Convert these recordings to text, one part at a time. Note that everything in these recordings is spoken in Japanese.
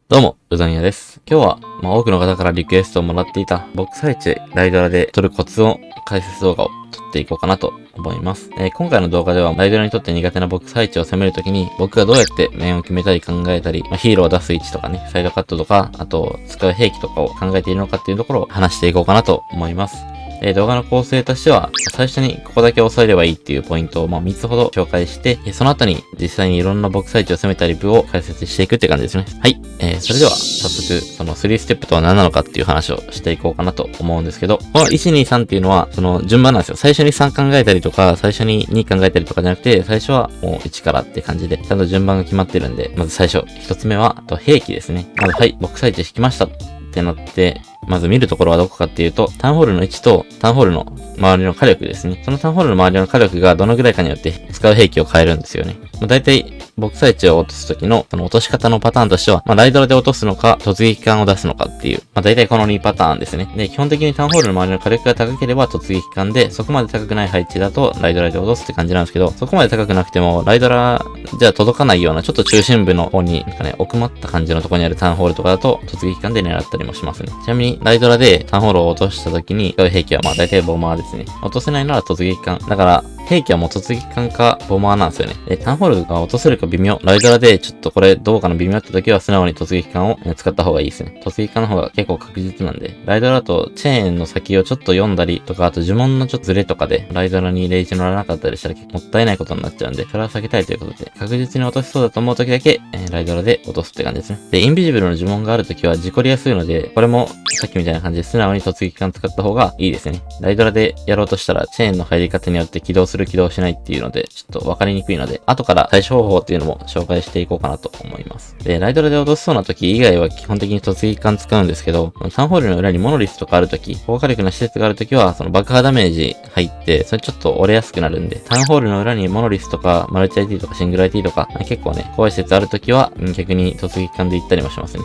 どうも、うどん屋です。今日は、多くの方からリクエストをもらっていた、ボックス配置、ライドラで撮るコツを、解説動画を撮っていこうかなと思います。今回の動画では、ライドラにとって苦手なボックス配置を攻めるときに、僕がどうやって面を決めたり考えたり、ヒーローを出す位置とかね、サイドカットとか、あと、使う兵器とかを考えているのかっていうところを話していこうかなと思います。動画の構成としては、最初にここだけ押さえればいいっていうポイントを3つほど紹介して、その後に実際にいろんなボックス配置を攻めたリプを解説していくって感じですね。はい。それでは早速、その3ステップとは何なのかっていう話をしていこうかなと思うんですけど、この1、2、3っていうのは、その順番なんですよ。最初に3考えたりとか、最初に2考えたりとかじゃなくて、最初はもう1からって感じで、ちゃんと順番が決まってるんで、まず最初、1つ目は、兵器ですね。まず、はい、ボックス配置引きましたってなって、まず見るところはどこかっていうと、タウンホールの位置とタウンホールの周りの火力ですね。そのタウンホールの周りの火力がどのぐらいかによって使う兵器を変えるんですよね。だいたいボックス配置を落とすときのその落とし方のパターンとしては、ライドラで落とすのか、突撃艦を出すのかっていう、だいたいこの2パターンですね。で、基本的にタウンホールの周りの火力が高ければ突撃艦で、そこまで高くない配置だとライドラで落とすって感じなんですけど、そこまで高くなくても、ライドラじゃ届かないような、ちょっと中心部の方に、奥まった感じのところにあるタウンホールとかだと、突撃艦で狙ったりもしますね。ちなみに、ライドラでタウンホールを落とした時に、使う兵器はだいたいボマーですね。落とせないなら突撃艦。だから、兵器はもう突撃艦かボマーなんですよね。で、タウンホールが落とせるか微妙。ライドラでちょっとこれどうかな微妙って時は素直に突撃艦を使った方がいいですね。突撃艦の方が結構確実なんで。ライドラだとチェーンの先をちょっと読んだりとか、あと呪文のちょっとズレとかで、ライドラにレイジ乗らなかったりしたら結構もったいないことになっちゃうんで、それは避けたいということで、確実に落としそうだと思う時だけ、ライドラで落とすって感じですね。で、インビジブルの呪文がある時は事故りやすいので、これもさっきみたいな感じで素直に突撃艦使った方がいいですね。ライドラでやろうとしたらチェーンの入り方によって起動する起動しないっていうので、ちょっとわかりにくいので、後から対処方法っていうのも紹介していこうかなと思います。で、ライドラで落としそうな時以外は基本的に突撃艦使うんですけど、タウンホールの裏にモノリスとかある時、高火力な施設がある時は、その爆破ダメージ入って、それちょっと折れやすくなるんで、タウンホールの裏にモノリスとか、マルチ IT とかシングル IT とか、結構ね、怖い施設ある時は、逆に突撃艦で行ったりもしますね。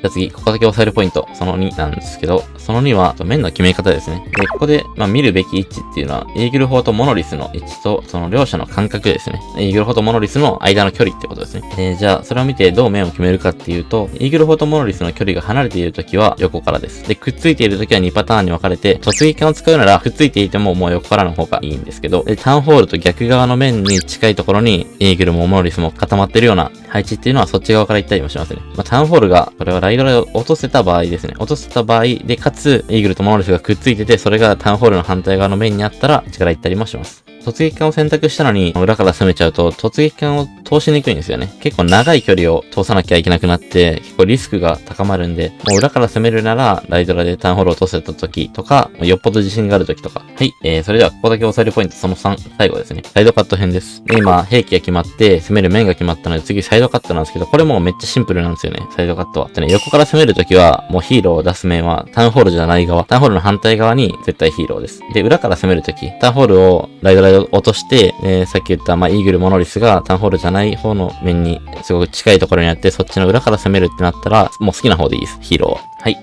じゃあ次、ここだけ押さえるポイント、その2なんですけど、その2は、面の決め方ですね。で、ここで、見るべき位置っていうのは、イーグル砲とモノリスの位置と、その両者の間隔ですね。イーグル砲とモノリスの間の距離ってことですね。じゃあ、それを見てどう面を決めるかっていうと、イーグル砲とモノリスの距離が離れているときは横からです。で、くっついているときは2パターンに分かれて、突撃艦を使うなら、くっついていてももう横からの方がいいんですけど、で、タウンホールと逆側の面に近いところに、イーグルもモノリスも固まってるような配置っていうのはそっち側から行ったりもしますね。タウンホールが、これはライドラを落とせた場合ですね。落とせた場合で、かつ、イーグルとモノリスがくっついてて、それがタウンホールの反対側の面にあったら、力行ったりもします。突撃艦を選択したのに、裏から攻めちゃうと、突撃艦を通しにくいんですよね。結構長い距離を通さなきゃいけなくなって、結構リスクが高まるんで、もう裏から攻めるなら、ライドラでタウンホールを落とせた時とか、よっぽど自信がある時とか。はい、それではここだけ押さえるポイント、その3、最後ですね。サイドカット編です。で、今、兵器が決まって、攻める面が決まったので、次サイドカットなんですけど、これもめっちゃシンプルなんですよね、サイドカットは。でね、横から攻める時は、もうヒーローを出す面は、タウンホールじゃない側、タウンホールの反対側に絶対ヒーローです。で、裏から攻める時、タウンホールをライドラで落として、さっき言った、イーグル、モノリスがタウンホールじゃない方の面にすごく近いところにあって、そっちの裏から攻めるってなったら、もう好きな方でいいです、ヒーローは。はい。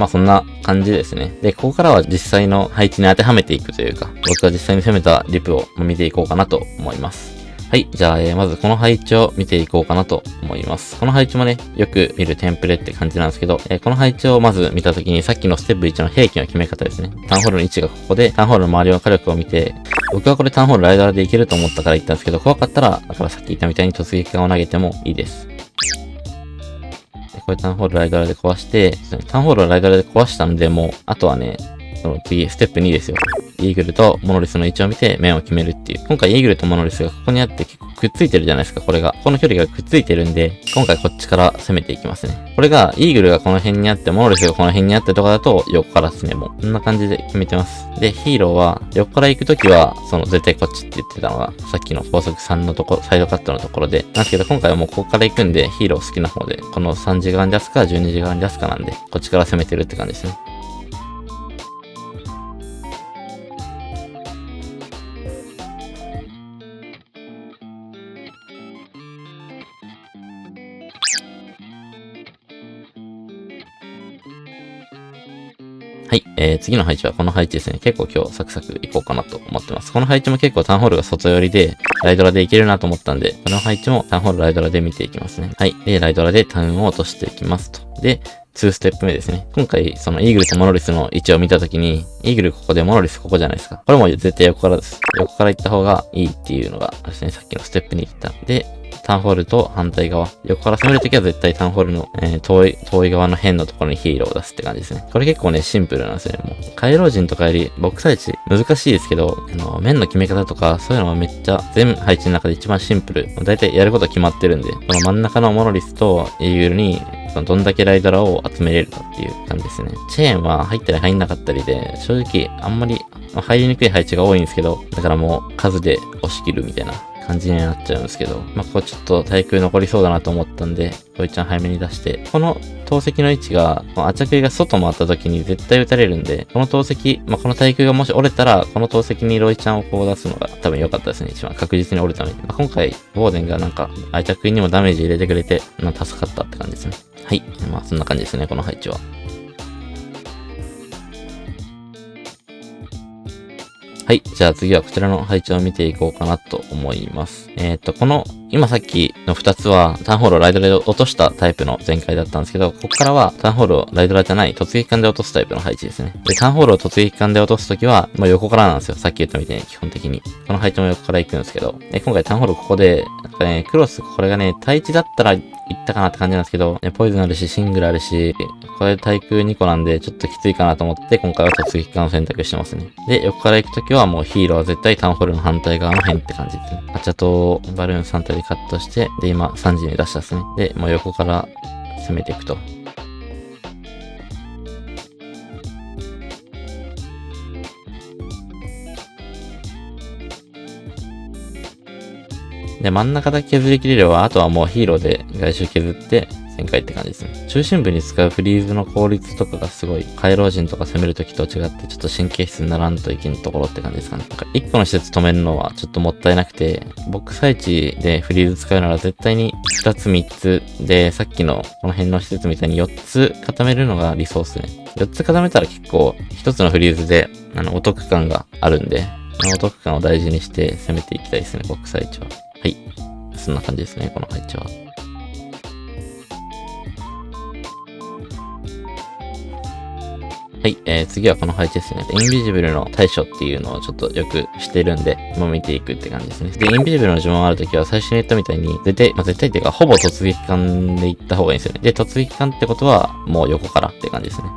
そんな感じですね。で、ここからは実際の配置に当てはめていくというか、僕が実際に攻めたリプを見ていこうかなと思います。はい。じゃあ、まずこの配置を見ていこうかなと思います。この配置もね、よく見るテンプレって感じなんですけど、この配置をまず見たときに、さっきのステップ1の兵器の決め方ですね。タウンホールの位置がここで、タウンホールの周りの火力を見て、僕はこれタウンホールライダーでいけると思ったから言ったんですけど、怖かったら、だからさっき言ったみたいに突撃艦を投げてもいいです。これタウンホールライダーで壊して、タウンホールをライダーで壊したんで、もう、あとはね、その次、ステップ2ですよ。イーグルとモノリスの位置を見て面を決めるっていう。今回イーグルとモノリスがここにあって結構くっついてるじゃないですか、これが。この距離がくっついてるんで、今回こっちから攻めていきますね。これが、イーグルがこの辺にあって、モノリスがこの辺にあってとかだと、横からですね、もう。こんな感じで決めてます。で、ヒーローは、横から行くときは、絶対こっちって言ってたのが、さっきの高速3のところ、サイドカットのところで、なんですけど、今回はもうここから行くんで、ヒーロー好きな方で、この3時間ジャスか12時間ジャスかなんで、こっちから攻めてるって感じですね。はい。次の配置はこの配置ですね。結構今日サクサクいこうかなと思ってます。この配置も結構タウンホールが外寄りで、ライドラでいけるなと思ったんで、この配置もタウンホールライドラで見ていきますね。はい。で、ライドラでタウンを落としていきますと。で、2ステップ目ですね。今回、そのイーグルとモノリスの位置を見たときに、イーグルここでモノリスここじゃないですか。これも絶対横からです。横から行った方がいいっていうのがですね、さっきのステップに言った。で、タウンホールと反対側。横から攻めるときは絶対タウンホールの、遠い側の辺のところにヒーローを出すって感じですね。これ結構ね、シンプルなんですよね。もう、回廊人とかより、ボックス配置難しいですけど、面の決め方とか、そういうのはめっちゃ、全配置の中で一番シンプル。だいたいやること決まってるんで、この真ん中のモノリスとイーグルに、どんだけライドラを集めれるかっていう感じですね。チェーンは入ったり入んなかったりで、正直あんまり入りにくい配置が多いんですけど、だからもう数で押し切るみたいな感じになっちゃうんですけど、ここちょっと対空残りそうだなと思ったんで、ロイちゃん早めに出して、この投石の位置が、アチャクイが外回った時に絶対撃たれるんで、この投石、この対空がもし折れたら、この投石にロイちゃんをこう出すのが多分良かったですね。一番確実に折るために。今回、ボーデンがアチャクイにもダメージ入れてくれて、助かったって感じですね。はい。そんな感じですね、この配置は。はい。じゃあ次はこちらの配置を見ていこうかなと思います。この、今さっきの2つは、タウンホールをライドラで落としたタイプの前回だったんですけど、ここからはタウンホールをライドラじゃない突撃艦で落とすタイプの配置ですね。で、タウンホールを突撃艦で落とすときは、もう横からなんですよ。さっき言ったみたいに基本的に。この配置も横から行くんですけど、で、今回タウンホールここで、クロス、これがね、対地だったら行ったかなって感じなんですけど、ポイズンあるし、シングルあるし、これ対空2個なんで、ちょっときついかなと思って、今回は突撃艦を選択してますね。で、横から行くときはもうヒーローは絶対タウンホールの反対側の辺って感じですね。ハチャとバルーン3体でカットして、で、今3時に出したですね。で、もう横から攻めていくと。で、真ん中だけ削り切れれば、あとはもうヒーローで外周削って、旋回って感じですね。中心部に使うフリーズの効率とかがすごい、回廊人とか攻めるときと違って、ちょっと神経質にならんといけんところって感じですかね。1個の施設止めるのはちょっともったいなくて、ボックス配置でフリーズ使うなら絶対に2つ3つで、さっきのこの辺の施設みたいに4つ固めるのが理想ですね。4つ固めたら結構1つのフリーズで、お得感があるんで、お得感を大事にして攻めていきたいですね、ボックス配置は。はい。そんな感じですね、この配置は。はい、次はこの配置ですね。インビジブルの対処っていうのをちょっとよくしてるんで、もう見ていくって感じですね。で、インビジブルの呪文あるときは最初に言ったみたいに、絶対っていうか、ほぼ突撃艦で行った方がいいんですよね。で、突撃艦ってことは、もう横からって感じですね。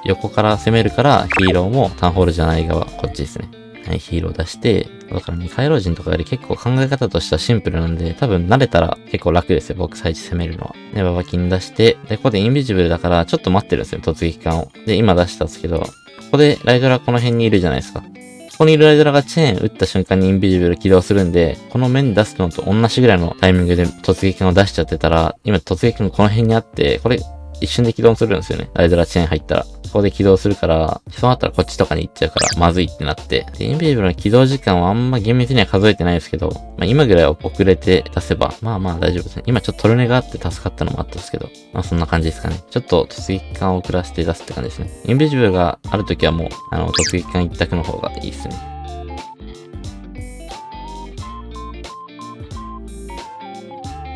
横から攻めるから、ヒーローもタウンホールじゃない側、こっちですね。はい、ヒーロー出して、だからね、回廊人とかより結構考え方としてはシンプルなんで、多分慣れたら結構楽ですよ、ボックス配置攻めるのは。で、ババキン出して、で、ここでインビジブルだからちょっと待ってるんですよ、突撃艦を。で、今出したんですけど、ここでライドラこの辺にいるじゃないですか。ここにいるライドラがチェーン打った瞬間にインビジブル起動するんで、この面出すのと同じぐらいのタイミングで突撃艦を出しちゃってたら、今突撃艦この辺にあって、これ一瞬で起動するんですよね。ライドラチェーン入ったら。ここで起動するから、そうなったらこっちとかに行っちゃうから、まずいってなって。で、インビジブルの起動時間はあんま厳密には数えてないですけど、今ぐらい遅れて出せば、まあ大丈夫ですね。今ちょっとトルネがあって助かったのもあったんですけど、そんな感じですかね。ちょっと突撃艦を遅らせて出すって感じですね。インビジブルがあるときはもう、突撃艦一択の方がいいですね。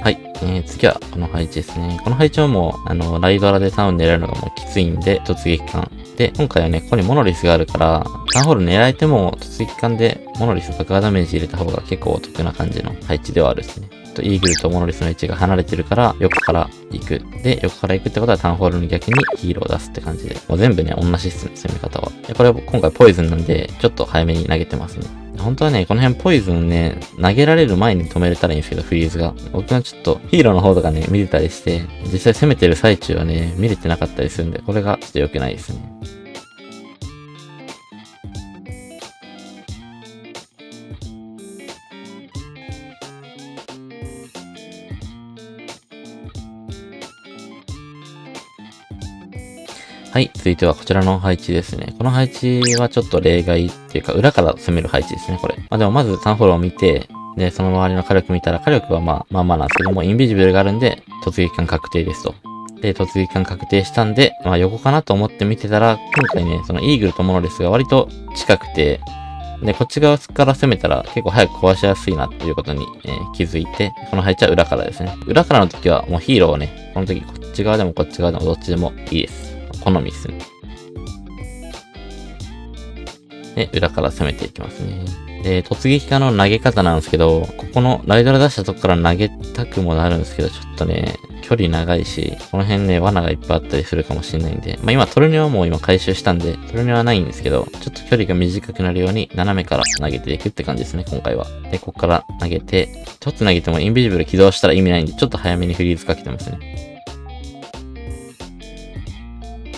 はい。次はこの配置ですね。この配置はもう、ライドラでタウン狙うのがもうきついんで、突撃艦。で、今回はね、ここにモノリスがあるから、タウンホール狙えても、突撃艦でモノリス爆破ダメージ入れた方が結構お得な感じの配置ではあるですね。イーグルとモノリスの位置が離れてるから、横から行く。で、横から行くってことはタウンホールの逆にヒーローを出すって感じで。もう全部ね、同じっすね、攻め方は。で、これ今回ポイズンなんで、ちょっと早めに投げてますね。本当はね、この辺ポイズンね、投げられる前に止めれたらいいんですけど、フリーズが。僕はちょっとヒーローの方とかね、見てたりして、実際攻めてる最中はね、見れてなかったりするんで、これがちょっと良くないですね。はい、続いてはこちらの配置ですね。この配置はちょっと例外っていうか、裏から攻める配置ですね、これ。でもまずタウンホールを見て、で、その周りの火力見たら、火力はまあなんですけども、インビジブルがあるんで、突撃艦確定ですと。で、突撃艦確定したんで、まあ横かなと思って見てたら、今回ね、そのイーグルとモノレスが割と近くて、で、こっち側から攻めたら結構早く壊しやすいなっていうことに、気づいて、この配置は裏からですね。裏からの時はもうヒーローをね、この時こっち側でもこっち側でもどっちでもいいです。好みですね。で、裏から攻めていきますね。で、突撃家の投げ方なんですけど、ここのライドラ出したとこから投げたくもなるんですけど、ちょっとね、距離長いし、この辺ね、罠がいっぱいあったりするかもしれないんで、まあ今トルネはもう今回収したんで、トルネはないんですけど、ちょっと距離が短くなるように斜めから投げていくって感じですね、今回は。で、ここから投げて、ちょっと投げてもインビジブル起動したら意味ないんで、ちょっと早めにフリーズかけてますね。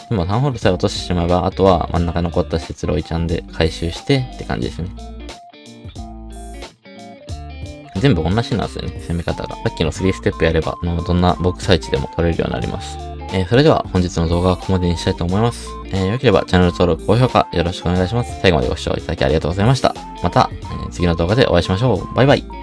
でも3ホールさえ落としてしまえば、あとは真ん中に残った施設ロイちゃんで回収してって感じですね。全部同じなんですよね、攻め方が。さっきの3ステップやれば、どんなボックス配置でも取れるようになります。それでは本日の動画はここまでにしたいと思います。良ければチャンネル登録、高評価よろしくお願いします。最後までご視聴いただきありがとうございました。また、次の動画でお会いしましょう。バイバイ。